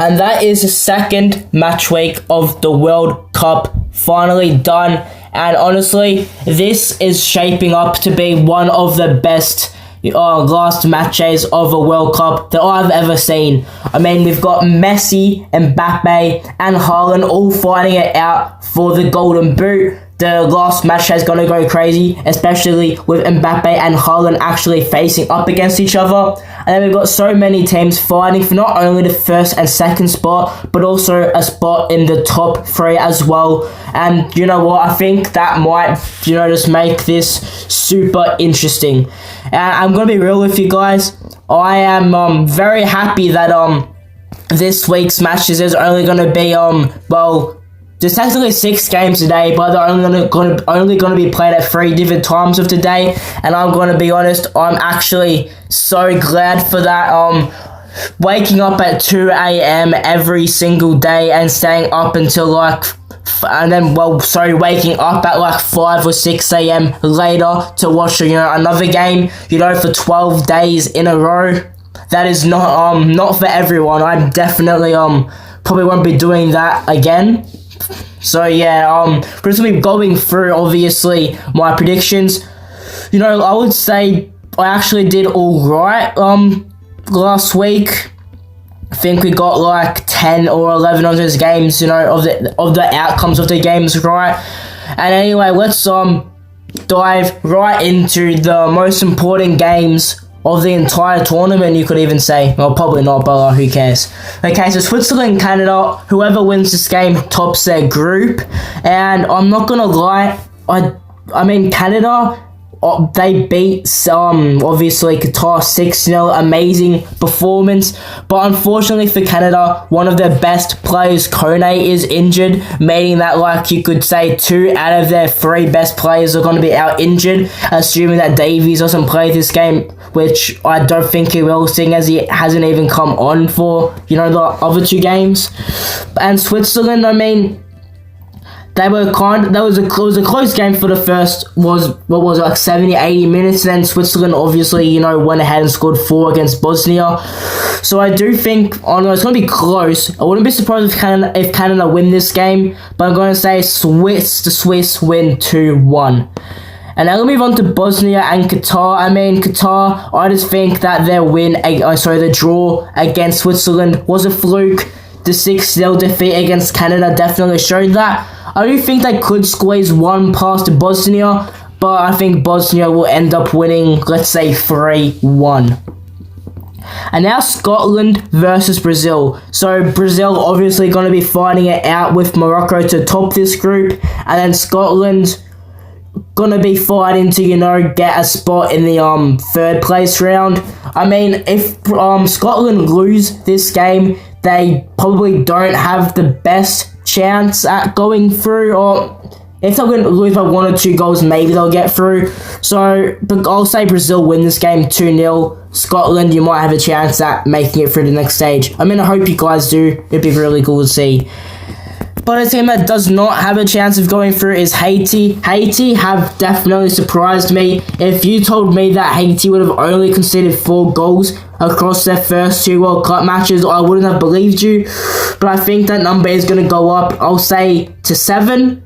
And that is the second match week of the World Cup finally done. And honestly, this is shaping up to be one of the best last matches of a World Cup that I've ever seen. I mean, we've got Messi, Mbappe, and Haaland all fighting it out for the Golden Boot. The last match is going to go crazy, especially with Mbappe and Haaland actually facing up against each other. And then we've got so many teams fighting for not only the first and second spot, but also a spot in the top three as well. And you know what? I think that might, just make this super interesting. And I'm going to be real with you guys. I am very happy that this week's matches is only going to be there's technically 6 games today, but they're only going to be played at 3 different times of today. And I'm going to be honest, I'm actually so glad for that. Waking up at 2 a.m. every single day and staying up until waking up at 5 or 6 a.m. later to watch another game, for 12 days in a row. That is not for everyone. I definitely probably won't be doing that again. So yeah, we're just gonna be going through obviously my predictions. I would say I actually did all right last week. I think we got 10 or 11 of those games, of the outcomes of the games right. And anyway, let's dive right into the most important games of the entire tournament, you could even say. Well, probably not, but who cares? Okay, so Switzerland and Canada, whoever wins this game tops their group. And I'm not gonna lie, I mean Canada, they beat obviously Qatar 6-0, amazing performance. But unfortunately for Canada, one of their best players, Kone, is injured, meaning that you could say 2 out of their 3 best players are going to be out injured, assuming that Davies doesn't play this game, which I don't think he will, seeing as he hasn't even come on for the other 2 games. And Switzerland, I mean, it was a close game for the first 70-80 minutes. And then Switzerland obviously went ahead and scored 4 against Bosnia. So I do think it's going to be close. I wouldn't be surprised if Canada win this game, but I'm going to say the Swiss win 2-1. And now we'll move on to Bosnia and Qatar. I mean, Qatar, I just think that the draw against Switzerland was a fluke. The 6-0 defeat against Canada definitely showed that. I do think they could squeeze one past Bosnia, but I think Bosnia will end up winning, let's say, 3-1. And now Scotland versus Brazil. So Brazil obviously going to be fighting it out with Morocco to top this group, and then Scotland going to be fighting to get a spot in the 3rd place round. I mean, if Scotland lose this game, they probably don't have the best chance at going through, or if they're going to lose by 1 or 2 goals, maybe they'll get through. So, but I'll say Brazil win this game 2-0. Scotland, you might have a chance at making it through the next stage. I mean, I hope you guys do. It'd be really cool to see. But a team that does not have a chance of going through is Haiti. Haiti have definitely surprised me. If you told me that Haiti would have only conceded 4 goals across their first 2 World Cup matches, I wouldn't have believed you. But I think that number is going to go up, I'll say, to 7.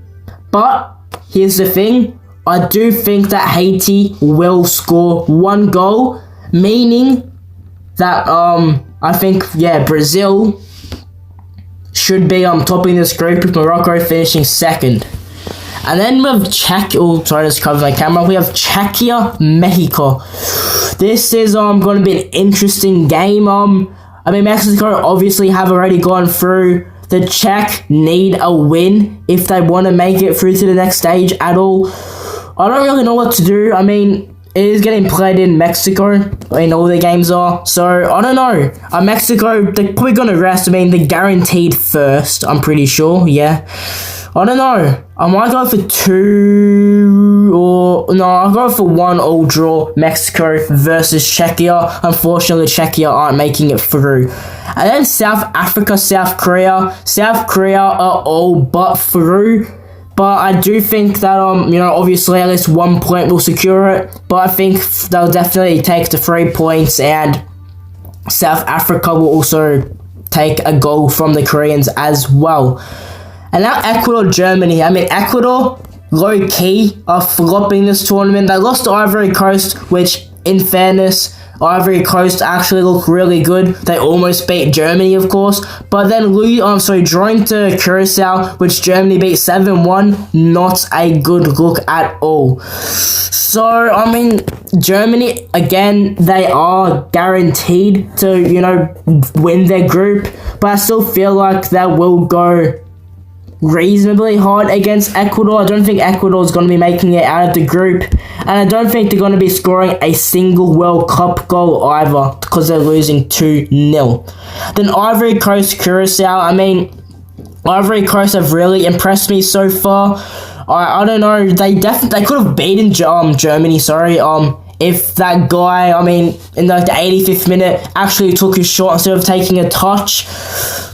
But here's the thing. I do think that Haiti will score 1 goal, meaning that I think, Brazil should be topping this group with Morocco finishing 2nd. And then we have just covered my camera. We have Czechia, Mexico. This is going to be an interesting game. I mean, Mexico obviously have already gone through. The Czech need a win if they want to make it through to the next stage at all. I don't really know what to do. I mean, it is getting played in Mexico. I mean, all the games are. So, I don't know. Mexico, they're probably going to rest. I mean, they're guaranteed first, I'm pretty sure. Yeah. I don't know. I might go for 2 I'll go for 1 all draw. Mexico versus Czechia. Unfortunately, Czechia aren't making it through. And then South Africa, South Korea. South Korea are all but through. But I do think that, obviously at least 1 point will secure it. But I think they'll definitely take the 3 points, and South Africa will also take a goal from the Koreans as well. And now Ecuador, Germany. I mean, Ecuador, low-key, are flopping this tournament. They lost to Ivory Coast, which, in fairness, Ivory Coast actually look really good. They almost beat Germany, of course. But then, drawing to Curacao, which Germany beat 7-1. Not a good look at all. So, I mean, Germany, again, they are guaranteed to, win their group. But I still feel like they will go reasonably hard against Ecuador. I don't think Ecuador is going to be making it out of the group, and I don't think they're going to be scoring a single World Cup goal either, because they're losing 2-0. Then Ivory Coast, Curacao. I mean, Ivory Coast have really impressed me so far. I don't know, they could have beaten Germany, if that guy, in the 85th minute, actually took his shot instead of taking a touch.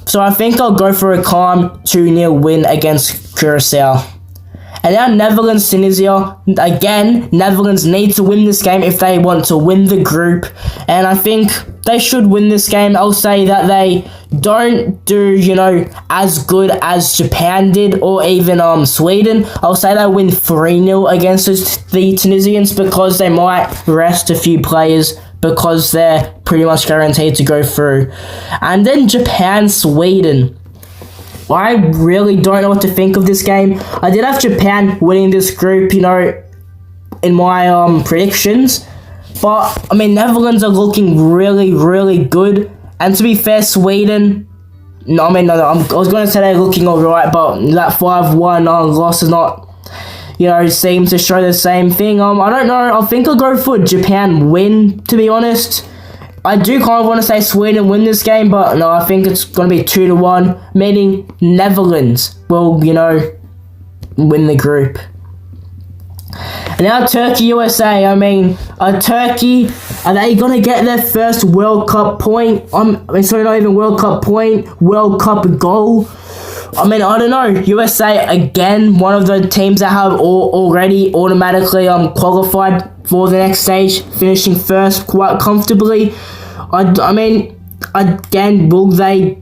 So I think I'll go for a calm 2-0 win against Curacao. And now Netherlands, Tunisia. Again, Netherlands need to win this game if they want to win the group. And I think they should win this game. I'll say that they don't do, as good as Japan did, or even Sweden. I'll say they win 3-0 against the Tunisians, because they might rest a few players, because they're pretty much guaranteed to go through. And then Japan, Sweden. I really don't know what to think of this game. I did have Japan winning this group, in my predictions. But, Netherlands are looking really, really good. And to be fair, Sweden, I was going to say they're looking alright, but that 5-1 loss is not, seem to show the same thing. I don't know. I think I'll go for Japan win, to be honest. I do kind of want to say Sweden win this game, but no, I think it's going to be 2-1, meaning Netherlands will, win the group. And now Turkey, USA. Turkey, are they going to get their first World Cup point? Not even World Cup point, World Cup goal. I don't know. USA, again, one of the teams that have already automatically qualified for the next stage, finishing first quite comfortably. Again, will they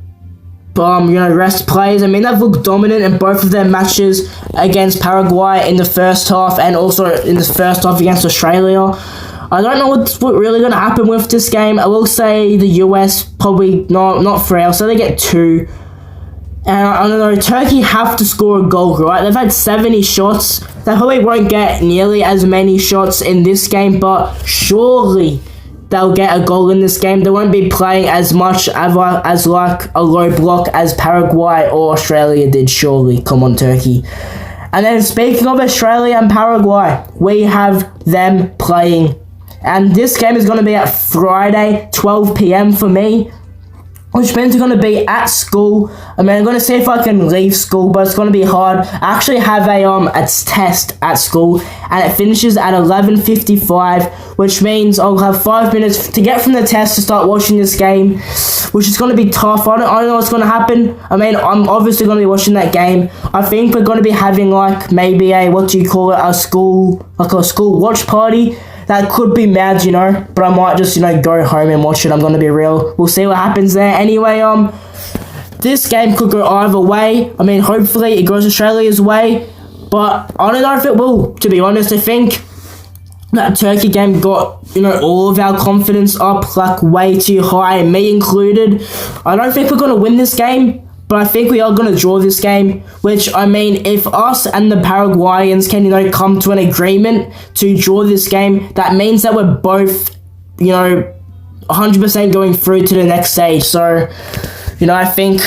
rest players? They've looked dominant in both of their matches against Paraguay in the first half, and also in the first half against Australia. I don't know what's really going to happen with this game. I will say the US probably not 3, I'll say they get 2. And I don't know, Turkey have to score a goal, right? They've had 70 shots. They probably won't get nearly as many shots in this game, but surely they'll get a goal in this game. They won't be playing as much as like a low block as Paraguay or Australia did, surely. Come on, Turkey. And then speaking of Australia and Paraguay, we have them playing. And this game is going to be at Friday, 12 p.m. for me, which means it's going to be at school. I'm going to see if I can leave school, but it's going to be hard. I actually have a test at school, and it finishes at 11:55, which means I'll have 5 minutes to get from the test to start watching this game, which is going to be tough. I don't know what's going to happen. I'm obviously going to be watching that game. I think we're going to be having maybe a school watch party. That could be mad, but I might just, go home and watch it. I'm going to be real. We'll see what happens there. Anyway, this game could go either way. Hopefully it goes Australia's way, but I don't know if it will, to be honest. I think that Turkey game got, all of our confidence up, way too high, me included. I don't think we're going to win this game, but I think we are going to draw this game, which, if us and the Paraguayans can, come to an agreement to draw this game, that means that we're both, 100% going through to the next stage. So, I think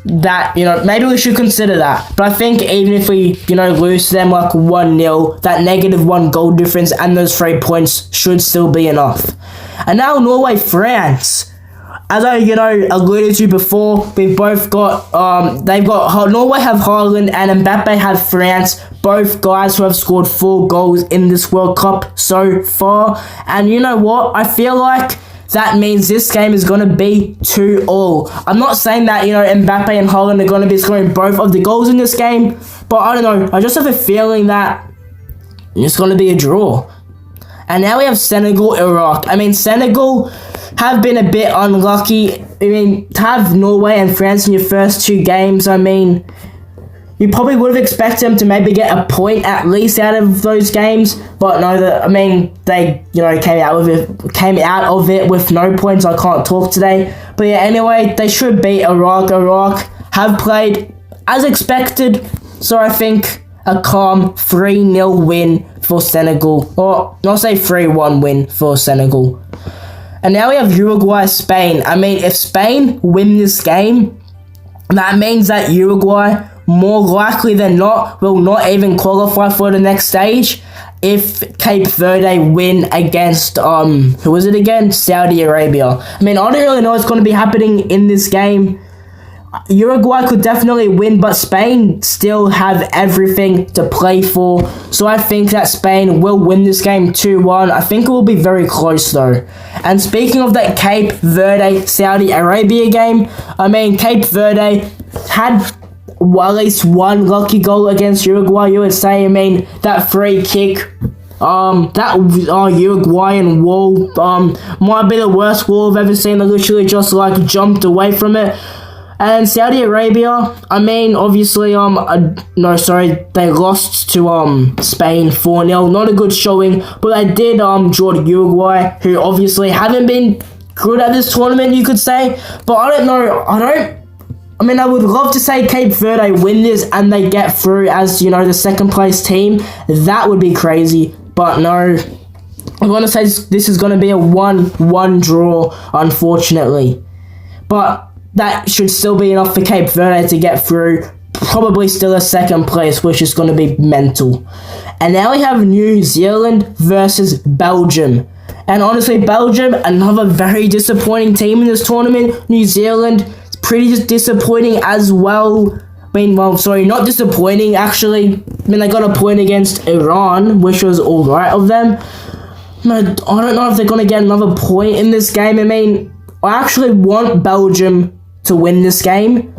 that, maybe we should consider that. But I think even if we, lose to them 1-0, that -1 goal difference and those 3 points should still be enough. And now Norway, France. As I, alluded to before, we've both got, Norway have Haaland and Mbappe have France, both guys who have scored 4 goals in this World Cup so far. And you know what? I feel like that means this game is going to be 2-2. I'm not saying that, Mbappe and Haaland are going to be scoring both of the goals in this game, but I don't know. I just have a feeling that it's going to be a draw. And now we have Senegal, Iraq. Senegal have been a bit unlucky to have Norway and France in your first two games, you probably would have expected them to maybe get a point at least out of those games, but no, they came out of it with no points. I can't talk today, but yeah, anyway, they should beat Iraq. Iraq have played as expected, so I think a calm 3-0 win for Senegal, or I'll say 3-1 win for Senegal. And now we have Uruguay-Spain. If Spain win this game, that means that Uruguay, more likely than not, will not even qualify for the next stage if Cape Verde win against, who was it again? Saudi Arabia. I don't really know what's going to be happening in this game. Uruguay could definitely win, but Spain still have everything to play for. So I think that Spain will win this game 2-1. I think it will be very close though. And speaking of that Cape Verde Saudi Arabia game, Cape Verde had at least one lucky goal against Uruguay, you would say. That free kick, that Uruguayan wall might be the worst wall I've ever seen. They literally just jumped away from it. And Saudi Arabia, obviously, they lost to Spain 4-0. Not a good showing, but they did draw to Uruguay, who obviously haven't been good at this tournament, you could say. But I don't know. I would love to say Cape Verde win this and they get through as, the second place team. That would be crazy. But no, I'm going to say this is going to be a 1-1 draw, unfortunately. But that should still be enough for Cape Verde to get through. Probably still a second place, which is going to be mental. And now we have New Zealand versus Belgium. And honestly, Belgium, another very disappointing team in this tournament. New Zealand, pretty disappointing as well. Not disappointing, actually. They got a point against Iran, which was alright of them. I don't know if they're going to get another point in this game. I actually want Belgium to win this game.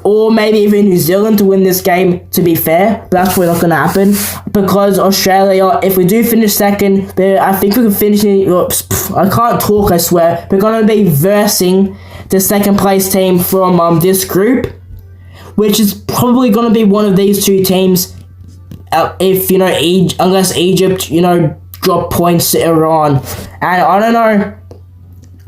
Or maybe even New Zealand to win this game, to be fair. But that's probably not going to happen. Because Australia, if we do finish second, I think we can finish I can't talk, I swear. We're going to be versing the second place team from this group, which is probably going to be one of these two teams. If, unless Egypt, drop points to Iran. And I don't know.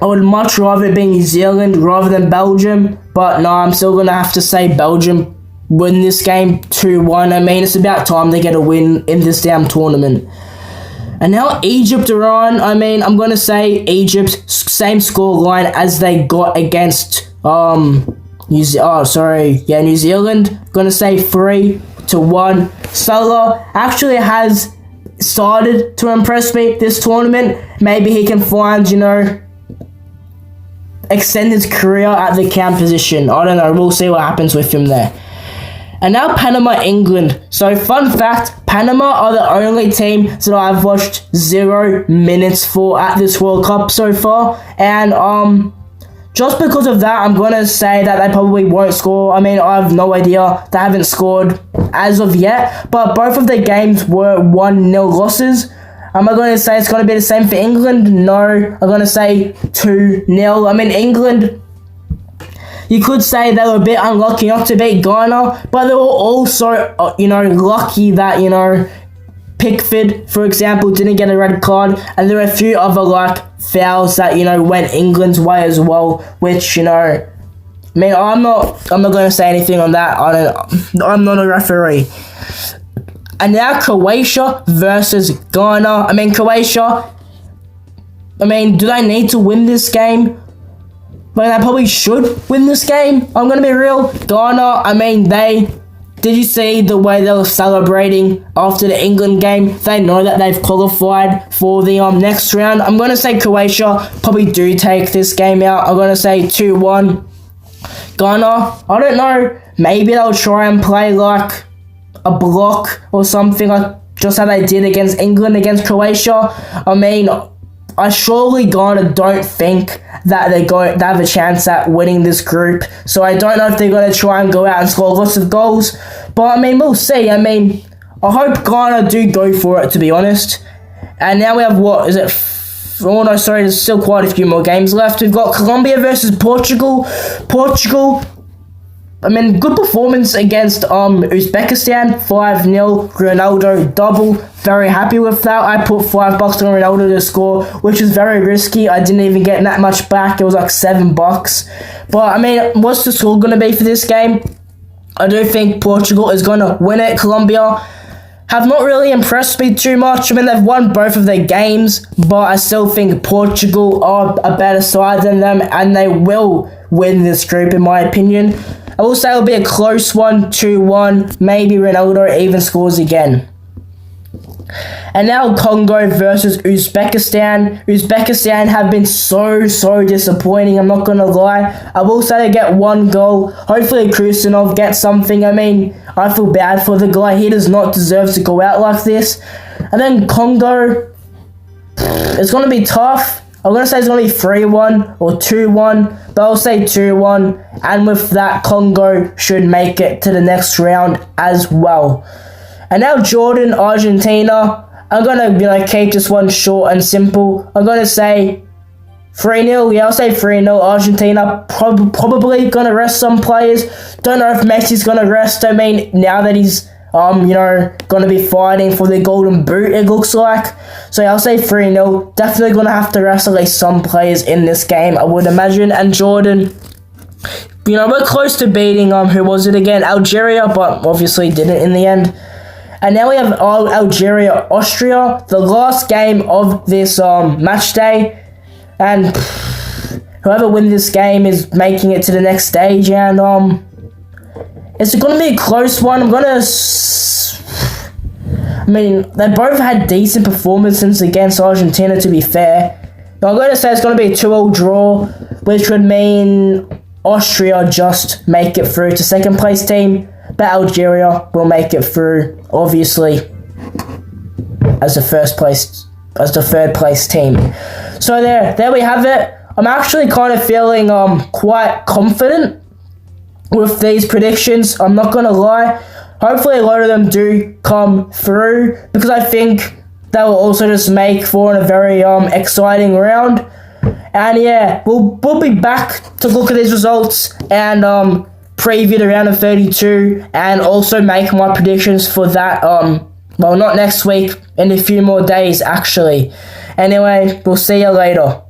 I would much rather it be New Zealand rather than Belgium, but no, I'm still going to have to say Belgium win this game 2-1. It's about time they get a win in this damn tournament. And now Egypt-Iran, I'm going to say Egypt, same score line as they got against New Zealand. Going to say 3-1. Salah actually has started to impress me this tournament. Maybe he can find, extend his career at the cam position. I don't know. We'll see what happens with him there. And now Panama, England. So fun fact, Panama are the only team that I've watched 0 minutes for at this World Cup so far. And just because of that, I'm going to say that they probably won't score. I have no idea. They haven't scored as of yet. But both of their games were 1-0 losses. Am I going to say it's going to be the same for England? No. I'm going to say 2-0. England, you could say they were a bit unlucky not to beat Ghana, but they were also, lucky that, Pickford, for example, didn't get a red card, and there were a few other, fouls that, went England's way as well, which, I'm not going to say anything on that. I'm not a referee. And now Croatia versus Ghana. Croatia, do they need to win this game? They probably should win this game. I'm going to be real. Ghana, did you see the way they were celebrating after the England game? They know that they've qualified for the next round. I'm going to say Croatia probably do take this game out. I'm going to say 2-1. Ghana, I don't know. Maybe they'll try and play a block or something, just how they did against England, against Croatia. I surely Ghana don't think that they have a chance at winning this group. So I don't know if they're going to try and go out and score lots of goals. But we'll see. I hope Ghana do go for it, to be honest. And now we have, Oh no, sorry, there's still quite a few more games left. We've got Colombia versus Portugal. Portugal, I mean, good performance against Uzbekistan, 5-0, Ronaldo double. Very happy with that. I put $5 on Ronaldo to score, which was very risky. I didn't even get that much back. It was like $7. But, I mean, what's the score going to be for this game? I do think Portugal is going to win it. Colombia have not really impressed me too much. I mean, they've won both of their games, but I still think Portugal are a better side than them, and they will win this group, in my opinion. I will say it'll be a close one, 2-1. Maybe Ronaldo even scores again. And now Congo versus Uzbekistan. Uzbekistan have been so disappointing, I'm not going to lie. I will say they get 1 goal. Hopefully Krusenov gets something. I mean, I feel bad for the guy. He does not deserve to go out like this. And then Congo, it's going to be tough. I'm going to say it's going to be 3-1 or 2-1, but I'll say 2-1. And with that, Congo should make it to the next round as well. And now Jordan, Argentina. I'm going to keep this one short and simple. I'm going to say 3-0. Yeah, I'll say 3-0. Argentina probably going to rest some players. Don't know if Messi's going to rest. I mean, now that he's going to be fighting for the golden boot, it looks like. So yeah, I'll say 3-0. Definitely going to have to rest at least some players in this game, I would imagine. And Jordan, we're close to beating, who was it again? Algeria, but obviously didn't in the end. And now we have Algeria, Austria, the last game of this match day. And whoever wins this game is making it to the next stage. And it's going to be a close one. I mean, they both had decent performances against Argentina, to be fair. I'm going to say it's going to be a 2-2 draw, which would mean Austria just make it through to second place team. But Algeria will make it through, obviously, as the third place team. So there we have it. I'm actually kind of feeling quite confident with these predictions. I'm not gonna lie. Hopefully a lot of them do come through, because I think that will also just make for a very exciting round. And yeah, we'll be back to look at these results and preview the round of 32 and also make my predictions for that, well, not next week, in a few more days actually. Anyway, we'll see you later.